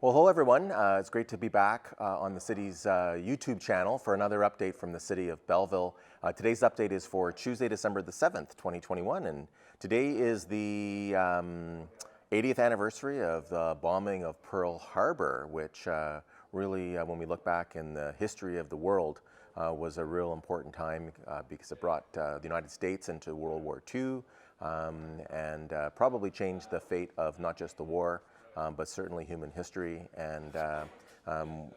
Well, hello everyone. It's great to be back on the city's YouTube channel for another update from the city of Belleville. Today's update is for Tuesday, December the 7th, 2021, and today is the 80th anniversary of the bombing of Pearl Harbor, which really, when we look back in the history of the world, was a real important time because it brought the United States into World War II and probably changed the fate of not just the war, but certainly human history. And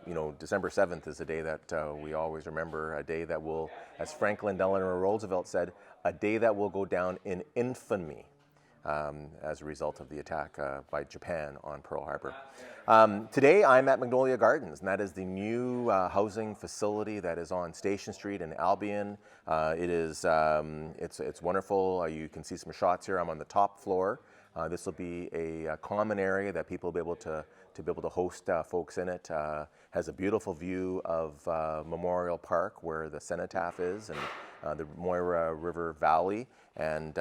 you know, December 7th is a day that we always remember, a day that will, as Franklin Delano Roosevelt said, a day that will go down in infamy as a result of the attack by Japan on Pearl Harbor. Today I'm at Magnolia Gardens, and that is the new housing facility that is on Station Street in Albion. It's wonderful. You can see some shots here. I'm on the top floor. This will be a common area that people will be able to host folks in it. Has a beautiful view of Memorial Park, where the cenotaph is, and the Moira River Valley, and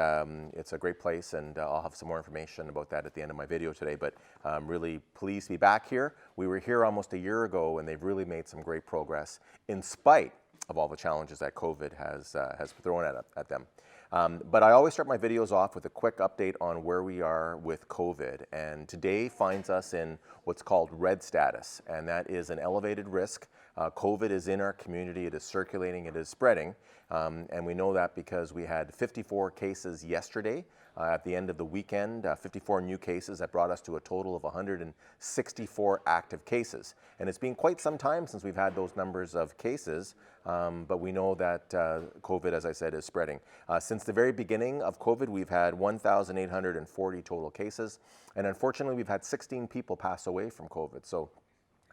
it's a great place, and I'll have some more information about that at the end of my video today, but I'm really pleased to be back here. We were here almost a year ago, and they've really made some great progress in spite of all the challenges that COVID has thrown at them. But I always start my videos off with a quick update on where we are with COVID, and today finds us in what's called red status, and that is an elevated risk. COVID is in our community, it is circulating, it is spreading, and we know that because we had 54 cases yesterday at the end of the weekend, 54 new cases that brought us to a total of 164 active cases. And it's been quite some time since we've had those numbers of cases, but we know that COVID, as I said, is spreading. Since the very beginning of COVID, we've had 1,840 total cases, and unfortunately we've had 16 people pass away from COVID. So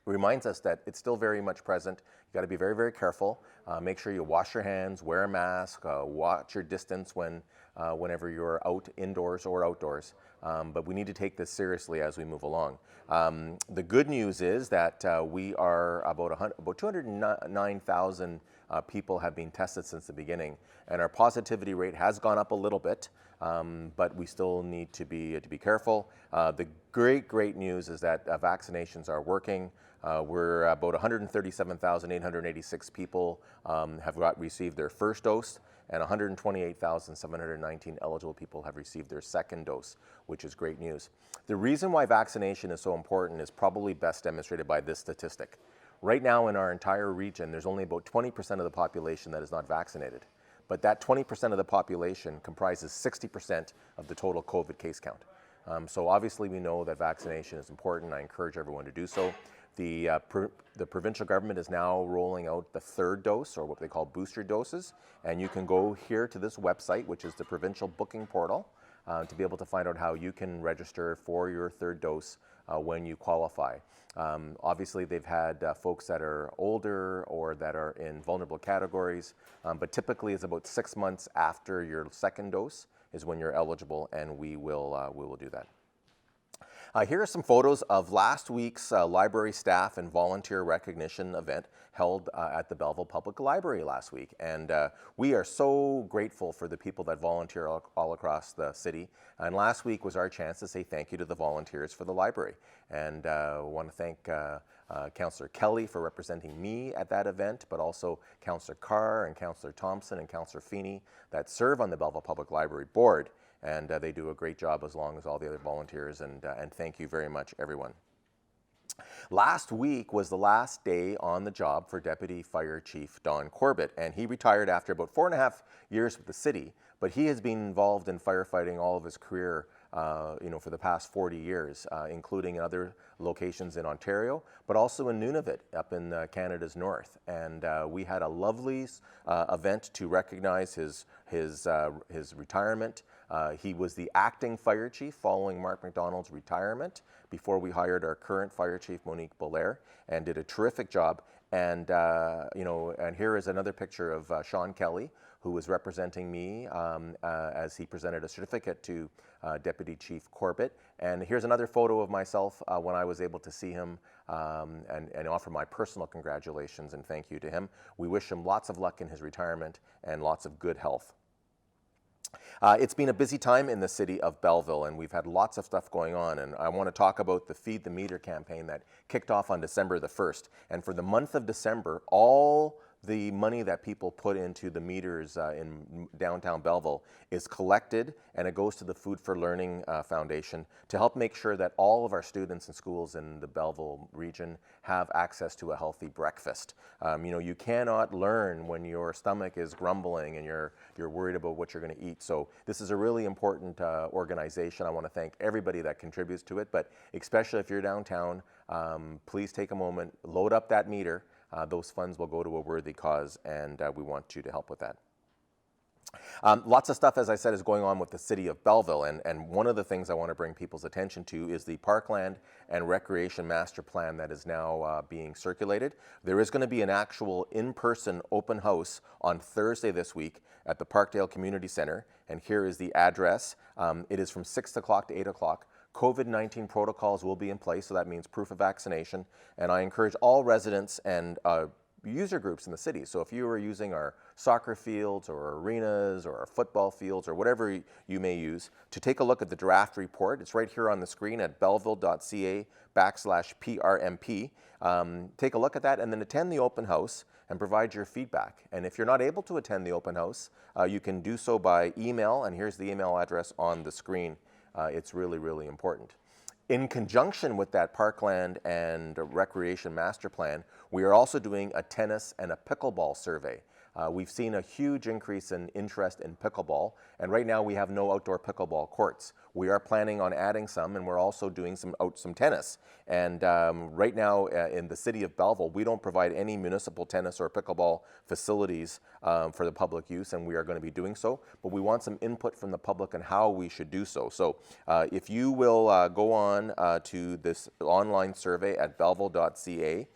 it reminds us that it's still very much present. You got to be very, very careful. Make sure you wash your hands, wear a mask, watch your distance whenever you're out indoors or outdoors. But we need to take this seriously as we move along. The good news is that we are about 209,000 people have been tested since the beginning, and our positivity rate has gone up a little bit, but we still need to be careful. The great news is that vaccinations are working. We're about 137,886 people have received their first dose, and 128,719 eligible people have received their second dose, which is great news. The reason why vaccination is so important is probably best demonstrated by this statistic. Right now in our entire region, there's only about 20% of the population that is not vaccinated. But that 20% of the population comprises 60% of the total COVID case count. So obviously we know that vaccination is important. I encourage everyone to do so. The provincial government is now rolling out the third dose, or what they call booster doses, and you can go here to this website, which is the provincial booking portal, to be able to find out how you can register for your third dose when you qualify. Obviously they've had folks that are older or that are in vulnerable categories, but typically it's about 6 months after your second dose is when you're eligible, and we will do that. Here are some photos of last week's library staff and volunteer recognition event held at the Belleville Public Library last week. And we are so grateful for the people that volunteer all across the city. And last week was our chance to say thank you to the volunteers for the library. And I want to thank Councillor Kelly for representing me at that event, but also Councillor Carr and Councillor Thompson and Councillor Feeney that serve on the Belleville Public Library Board. And they do a great job, as long as all the other volunteers, and thank you very much, everyone. Last week was the last day on the job for Deputy Fire Chief Don Corbett, and he retired after about 4.5 years with the city, but he has been involved in firefighting all of his career for the past 40 years, including in other locations in Ontario, but also in Nunavut, up in Canada's north. And we had a lovely event to recognize his retirement. He was the acting fire chief following Mark McDonald's retirement before we hired our current fire chief, Monique Belair, and did a terrific job. And and here is another picture of Sean Kelly, who was representing me as he presented a certificate to Deputy Chief Corbett. And here's another photo of myself when I was able to see him and offer my personal congratulations and thank you to him. We wish him lots of luck in his retirement and lots of good health. It's been a busy time in the city of Belleville, and we've had lots of stuff going on. And I want to talk about the Feed the Meter campaign that kicked off on December the 1st. And for the month of December, all the money that people put into the meters in downtown Belleville is collected, and it goes to the Food for Learning Foundation to help make sure that all of our students and schools in the Belleville region have access to a healthy breakfast. You know, you cannot learn when your stomach is grumbling and you're worried about what you're going to eat. So this is a really important organization. I want to thank everybody that contributes to it, but especially if you're downtown, please take a moment, load up that meter. Those funds will go to a worthy cause, and we want you to help with that. Lots of stuff, as I said, is going on with the city of Belleville, and one of the things I want to bring people's attention to is the Parkland and Recreation Master Plan that is now being circulated. There is going to be an actual in-person open house on Thursday this week at the Parkdale Community Center, and here is the address. It is from 6 o'clock to 8 o'clock. COVID-19 protocols will be in place, so that means proof of vaccination, and I encourage all residents and user groups in the city. So if you are using our soccer fields or arenas or our football fields or whatever you may use, to take a look at the draft report. It's right here on the screen at belleville.ca/PRMP. Take a look at that and then attend the open house and provide your feedback. And if you're not able to attend the open house, you can do so by email, and here's the email address on the screen. It's really, really important. In conjunction with that Parkland and Recreation Master Plan, we are also doing a tennis and a pickleball survey. We've seen a huge increase in interest in pickleball, and right now we have no outdoor pickleball courts. We are planning on adding some, and we're also doing some tennis. And right now in the city of Belleville, we don't provide any municipal tennis or pickleball facilities for the public use, and we are going to be doing so. But we want some input from the public on how we should do so. So if you will go on to this online survey at belleville.ca,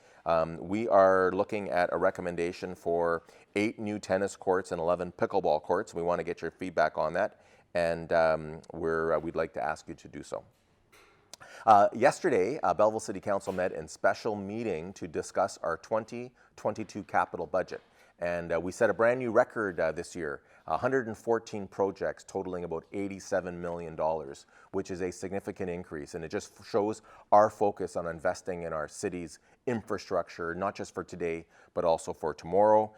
we are looking at a recommendation for 8 new tennis courts and 11 pickleball courts. We want to get your feedback on that, and we'd like to ask you to do so. Yesterday, Belleville City Council met in special meeting to discuss our 2022 capital budget. And we set a brand new record this year, 114 projects totaling about $87 million, which is a significant increase. And it just shows our focus on investing in our city's infrastructure, not just for today, but also for tomorrow.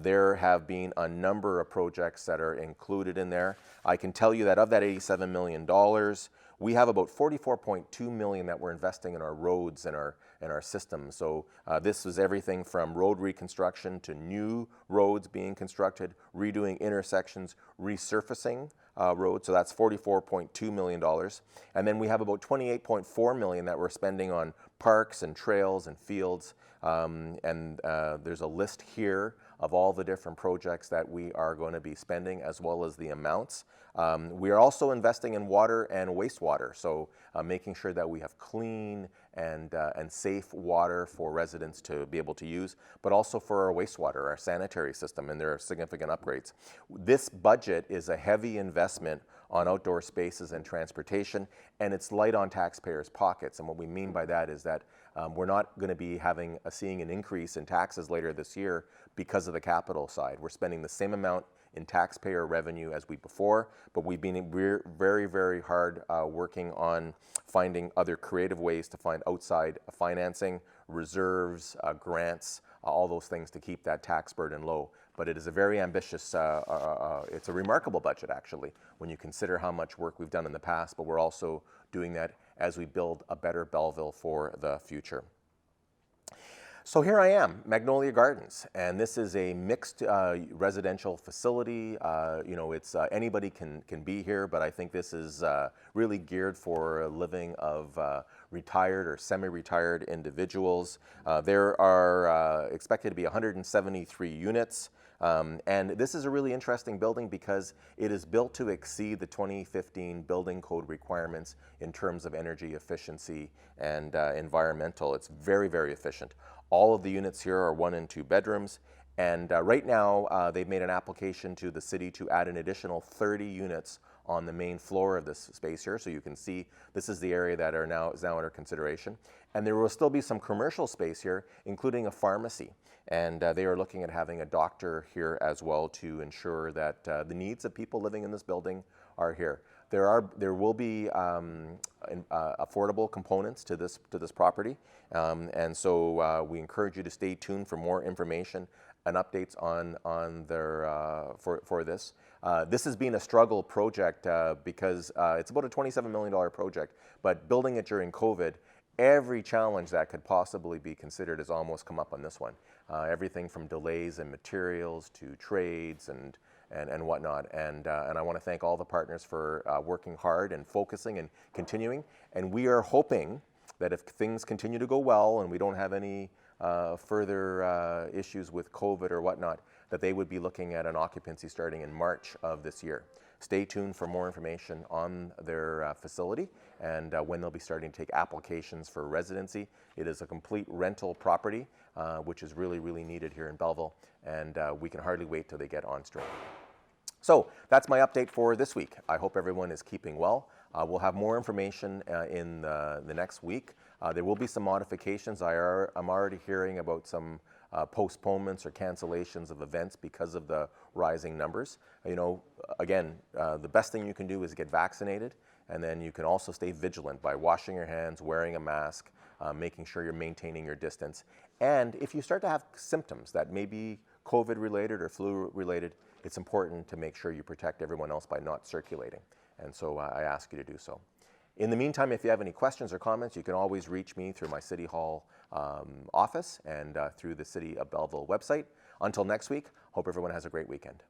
There have been a number of projects that are included in there. I can tell you that of that $87 million, we have about $44.2 million that we're investing in our roads and our system. So this is everything from road reconstruction to new roads being constructed, redoing intersections, resurfacing roads. So that's $44.2 million. And then we have about $28.4 million that we're spending on parks and trails and fields. There's a list here of all the different projects that we are going to be spending, as well as the amounts. We are also investing in water and wastewater, so making sure that we have clean and safe water for residents to be able to use, but also for our wastewater, our sanitary system, and there are significant upgrades. This budget is a heavy investment on outdoor spaces and transportation, and it's light on taxpayers' pockets. And what we mean by that is that we're not going to be seeing an increase in taxes later this year because of the capital side. We're spending the same amount in taxpayer revenue as we before, but we've been very, very hard working on finding other creative ways to find outside financing, reserves, grants, all those things to keep that tax burden low. But it is a very ambitious, it's a remarkable budget actually, when you consider how much work we've done in the past, but we're also doing that as we build a better Belleville for the future. So here I am, Magnolia Gardens, and this is a mixed residential facility. You know, it's anybody can be here, but I think this is really geared for a living of retired or semi-retired individuals. There are expected to be 173 units. And this is a really interesting building because it is built to exceed the 2015 building code requirements in terms of energy efficiency and environmental. It's very, very efficient. All of the units here are 1 and 2 bedrooms. And right now, they've made an application to the city to add an additional 30 units on the main floor of this space here. So you can see this is the area that is now under consideration. And there will still be some commercial space here, including a pharmacy. And they are looking at having a doctor here as well to ensure that the needs of people living in this building are here. There will be affordable components to this property, and so we encourage you to stay tuned for more information and updates on their for this. This has been a struggle project because it's about a $27 million project, but building it during COVID, every challenge that could possibly be considered has almost come up on this one. Everything from delays in materials to trades and whatnot. And I want to thank all the partners for working hard and focusing and continuing. And we are hoping that if things continue to go well and we don't have any further issues with COVID or whatnot, that they would be looking at an occupancy starting in March of this year. Stay tuned for more information on their facility and when they'll be starting to take applications for residency. It is a complete rental property, which is really, really needed here in Belleville, and we can hardly wait till they get on stream. So that's my update for this week. I hope everyone is keeping well. We'll have more information in the next week. There will be some modifications. I'm already hearing about some postponements or cancellations of events because of the rising numbers. You know, again, the best thing you can do is get vaccinated, and then you can also stay vigilant by washing your hands, wearing a mask, making sure you're maintaining your distance. And if you start to have symptoms that may be COVID-related or flu-related, it's important to make sure you protect everyone else by not circulating. And so I ask you to do so. In the meantime, if you have any questions or comments, you can always reach me through my City Hall office and through the City of Belleville website. Until next week, hope everyone has a great weekend.